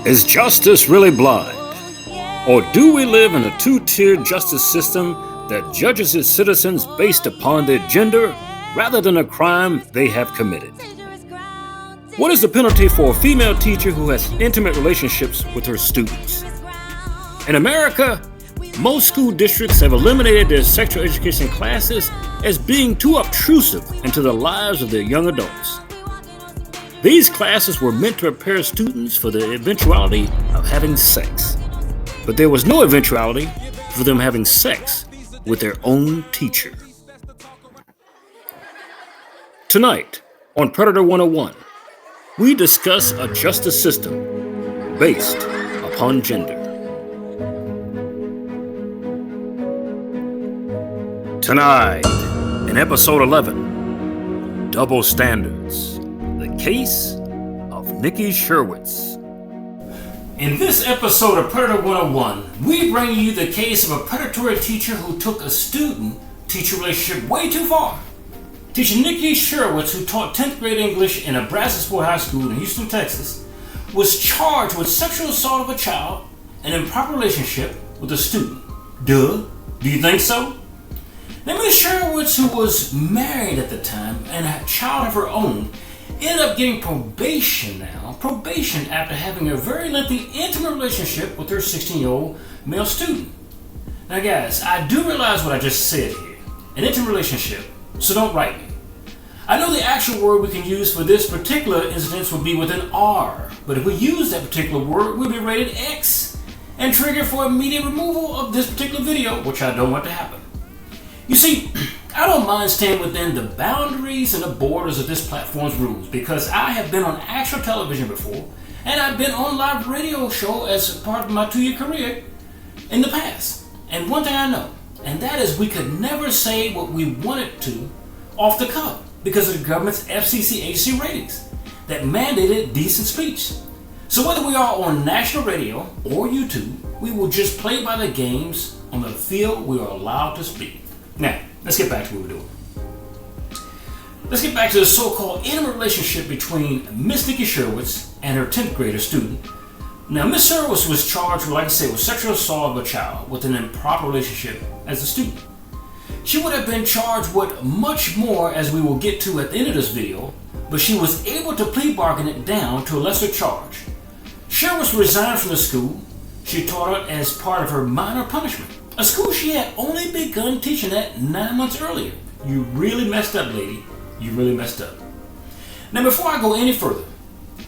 Is justice really blind? Or do we live in a two-tiered justice system that judges its citizens based upon their gender rather than a crime they have committed? What is the penalty for a female teacher who has intimate relationships with her students? In America, most school districts have eliminated their sexual education classes as being too obtrusive into the lives of their young adults. These classes were meant to prepare students for the eventuality of having sex, but there was no eventuality for them having sex with their own teacher. Tonight, on Predator 101, we discuss a justice system based upon gender. Tonight, in episode 11, Double Standards, the case of Nikki Scherwitz. In this episode of Predator 101, we bring you the case of a predatory teacher who took a student-teacher relationship way too far. Teacher Nikki Scherwitz, who taught 10th grade English in Nebraska Sport High School in Houston, Texas, was charged with sexual assault of a child and improper relationship with a student. Duh. Do you think so? Now, Ms. Scherwitz, who was married at the time and had a child of her own, ended up getting probation after having a very lengthy intimate relationship with her 16-year-old male student. Now guys, I do realize what I just said here, an intimate relationship, so don't write me. I know the actual word we can use for this particular incident would be with an R, but if we use that particular word, we'll be rated X and triggered for immediate removal of this particular video, which I don't want to happen. You see, I don't mind staying within the boundaries and the borders of this platform's rules because I have been on actual television before and I've been on live radio show as part of my 2-year career in the past. And one thing I know, and that is we could never say what we wanted to off the cuff because of the government's FCC agency ratings that mandated decent speech. So whether we are on national radio or YouTube, we will just play by the games on the field we are allowed to speak. Now, let's get back to what we're doing. Let's get back to the so-called intimate relationship between Miss Nikki Scherwitz and her 10th grader student. Now, Miss Scherwitz was charged, like I said, with sexual assault of a child with an improper relationship as a student. She would have been charged with much more, as we will get to at the end of this video, but she was able to plea bargain it down to a lesser charge. Scherwitz resigned from the school she taught at as part of her minor punishment. A school she had only begun teaching at 9 months earlier. You really messed up, lady. You really messed up. Now, before I go any further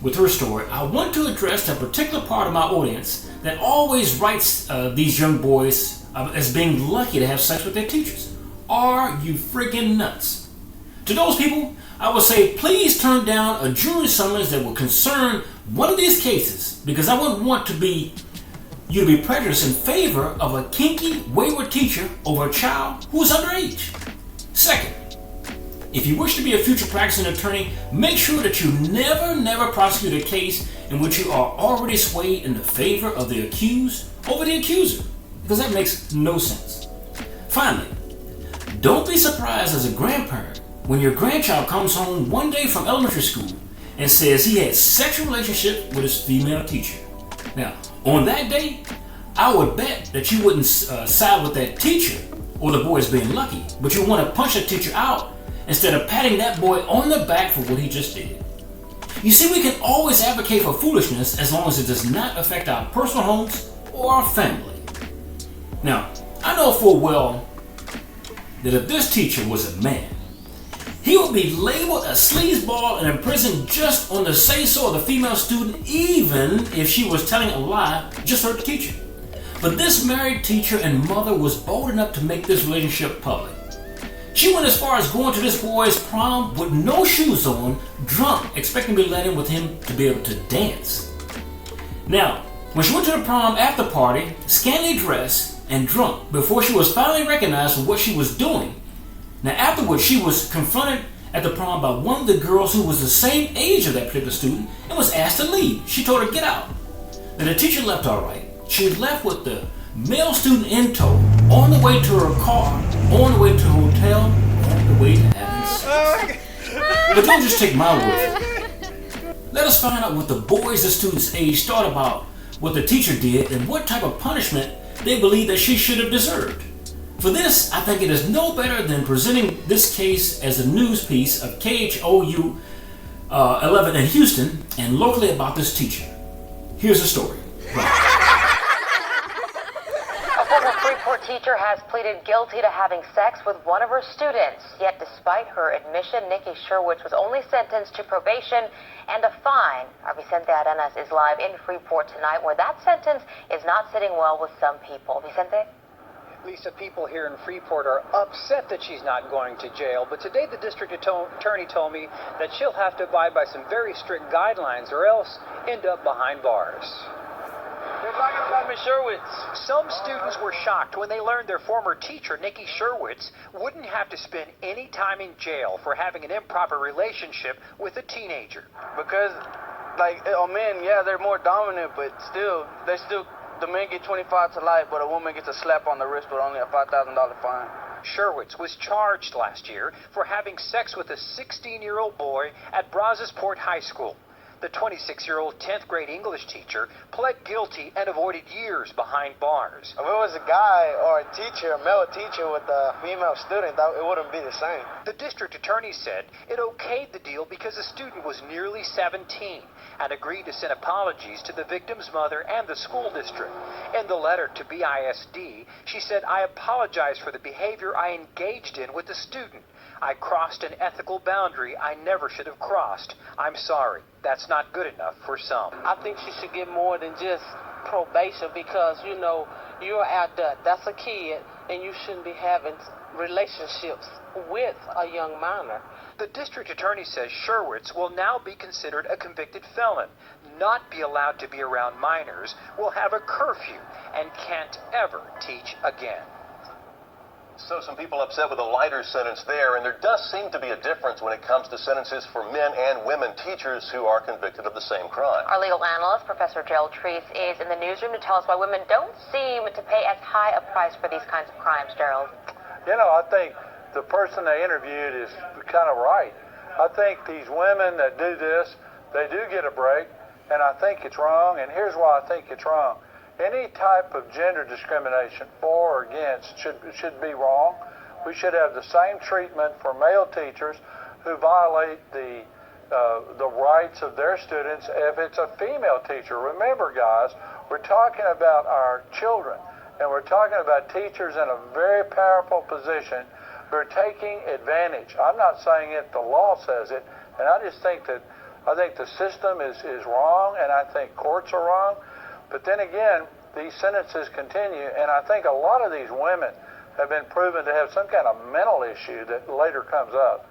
with her story, I want to address a particular part of my audience that always writes these young boys as being lucky to have sex with their teachers. Are you freaking nuts? To those people, I would say please turn down a jury summons that will concern one of these cases because I wouldn't want you to be prejudiced in favor of a kinky, wayward teacher over a child who is underage. Second, if you wish to be a future practicing attorney, make sure that you never prosecute a case in which you are already swayed in the favor of the accused over the accuser, because that makes no sense. Finally, don't be surprised as a grandparent when your grandchild comes home one day from elementary school and says he had sexual relationship with his female teacher. Now, on that day, I would bet that you wouldn't side with that teacher or the boy is being lucky, but you want to punch that teacher out instead of patting that boy on the back for what he just did. You see, we can always advocate for foolishness as long as it does not affect our personal homes or our family. Now, I know full well that if this teacher was a man, he would be labeled a sleazeball and imprisoned just on the say-so of the female student, even if she was telling a lie just for her teacher. But this married teacher and mother was bold enough to make this relationship public. She went as far as going to this boy's prom with no shoes on, drunk, expecting to be let in with him to be able to dance. Now, when she went to the prom after party, scantily dressed and drunk, before she was finally recognized for what she was doing, now afterwards she was confronted at the prom by one of the girls who was the same age of that particular student and was asked to leave. She told her, get out. Now the teacher left all right. She left with the male student in tow, on the way to her car, on the way to her hotel, on the way to having sex. But don't just take my word for it. Let us find out what the boys the student's age thought about what the teacher did and what type of punishment they believe that she should have deserved. For this, I think it is no better than presenting this case as a news piece of KHOU 11 in Houston and locally about this teacher. Here's the story. A former Freeport teacher has pleaded guilty to having sex with one of her students. Yet despite her admission, Nikki Scherwitz was only sentenced to probation and a fine. Our Vicente Arenas is live in Freeport tonight, where that sentence is not sitting well with some people. Vicente? Lisa, people here in Freeport are upset that she's not going to jail, but today the district attorney told me that she'll have to abide by some very strict guidelines or else end up behind bars. They're talking about Ms. Scherwitz. Some students were shocked when they learned their former teacher, Nikki Scherwitz, wouldn't have to spend any time in jail for having an improper relationship with a teenager. Because, men, yeah, they're more dominant, but the men get 25 to life, but a woman gets a slap on the wrist with only a $5,000 fine. Scherwitz was charged last year for having sex with a 16-year-old boy at Brazosport High School. The 26-year-old 10th grade English teacher pled guilty and avoided years behind bars. If it was a guy or a teacher, a male teacher with a female student, it wouldn't be the same. The district attorney said it okayed the deal because the student was nearly 17 and agreed to send apologies to the victim's mother and the school district. In the letter to BISD, she said, "I apologize for the behavior I engaged in with the student. I crossed an ethical boundary I never should have crossed. I'm sorry. That's not good enough for some." I think she should get more than just probation because, you're adult. That's a kid, and you shouldn't be having relationships with a young minor. The district attorney says Scherwitz will now be considered a convicted felon, not be allowed to be around minors, will have a curfew, and can't ever teach again. So some people upset with a lighter sentence there, and there does seem to be a difference when it comes to sentences for men and women teachers who are convicted of the same crime. Our legal analyst, Professor Gerald Treese, is in the newsroom to tell us why women don't seem to pay as high a price for these kinds of crimes. Gerald? I think the person they interviewed is kind of right. I think these women that do this, they do get a break, and I think it's wrong, and here's why I think it's wrong. Any type of gender discrimination for or against should be wrong. We should have the same treatment for male teachers who violate the rights of their students if it's a female teacher. Remember, guys, we're talking about our children, and we're talking about teachers in a very powerful position who are taking advantage. I'm not saying it, the law says it, and I think the system is wrong, and I think courts are wrong. But then again, these sentences continue, and I think a lot of these women have been proven to have some kind of mental issue that later comes up.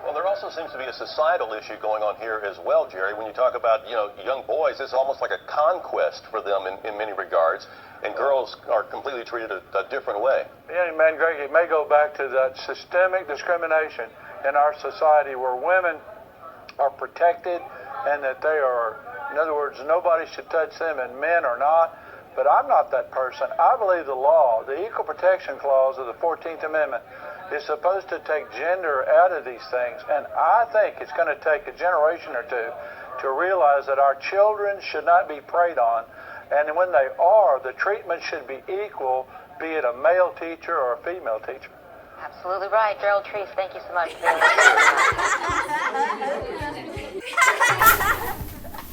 Well, there also seems to be a societal issue going on here as well, Jerry. When you talk about, young boys, it's almost like a conquest for them in many regards, and girls are completely treated a different way. Yeah, man, Greg, it may go back to that systemic discrimination in our society where women are protected and that they are, in other words, nobody should touch them and men are not. But I'm not that person. I believe the law, the Equal Protection Clause of the 14th Amendment, is supposed to take gender out of these things. And I think it's going to take a generation or two to realize that our children should not be preyed on. And when they are, the treatment should be equal, be it a male teacher or a female teacher. Absolutely right. Gerald Treese, thank you so much.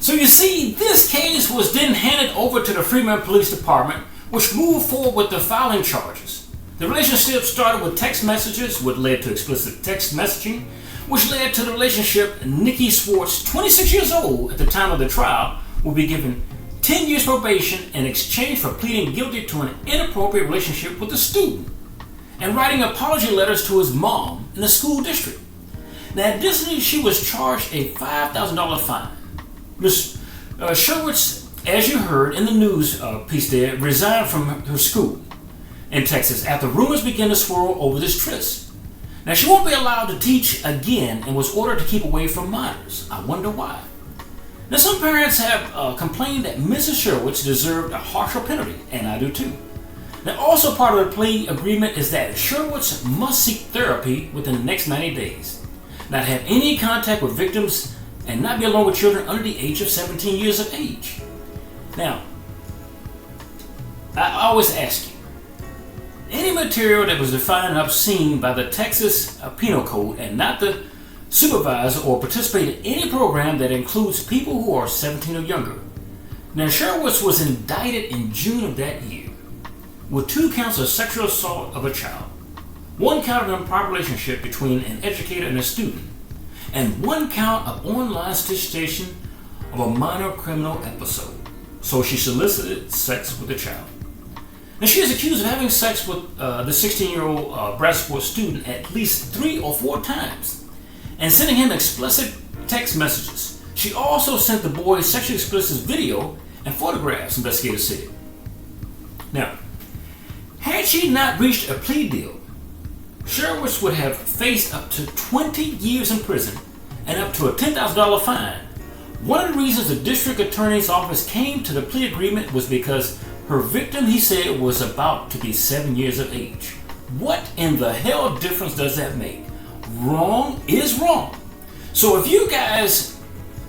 So you see, this case was then handed over to the Fremont Police Department, which moved forward with the filing charges. The relationship started with text messages, which led to explicit text messaging, which led to the relationship. Nikki Scherwitz, 26 years old at the time of the trial, will be given 10 years probation in exchange for pleading guilty to an inappropriate relationship with a student and writing apology letters to his mom in the school district. Now, additionally, she was charged a $5,000 fine. Ms. Scherwitz, as you heard in the news piece there, resigned from her school in Texas after rumors began to swirl over this tryst. Now, she won't be allowed to teach again and was ordered to keep away from minors. I wonder why. Now, some parents have complained that Mrs. Scherwitz deserved a harsher penalty, and I do too. Now, also part of the plea agreement is that Scherwitz must seek therapy within the next 90 days, not have any contact with victims and not be alone with children under the age of 17 years of age. Now, I always ask you, any material that was defined obscene by the Texas Penal Code and not to supervise or participate in any program that includes people who are 17 or younger. Now, Scherwitz was indicted in June of that year with 2 counts of sexual assault of a child, 1 count of improper relationship between an educator and a student, and 1 count of online solicitation of a minor criminal episode. So she solicited sex with a child. Now, she is accused of having sex with the 16-year-old Bradsport student at least 3 or 4 times and sending him explicit text messages. She also sent the boy sexually explicit video and photographs, investigators said. Now, had she not reached a plea deal, Scherwitz would have faced up to 20 years in prison and up to a $10,000 fine. One of the reasons the district attorney's office came to the plea agreement was because her victim, he said, was about to be 7 years of age. What in the hell difference does that make? Wrong is wrong. So if you guys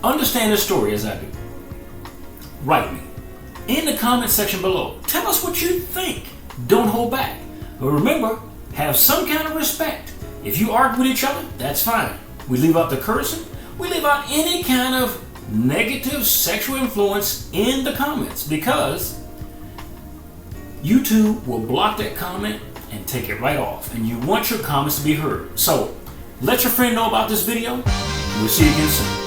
understand the story as I do, write me in the comment section below. Tell us what you think. Don't hold back. But remember, have some kind of respect. If you argue with each other, that's fine. We leave out the cursing. We leave out any kind of negative sexual influence in the comments, because YouTube will block that comment and take it right off. And you want your comments to be heard. So let your friend know about this video. We'll see you again soon.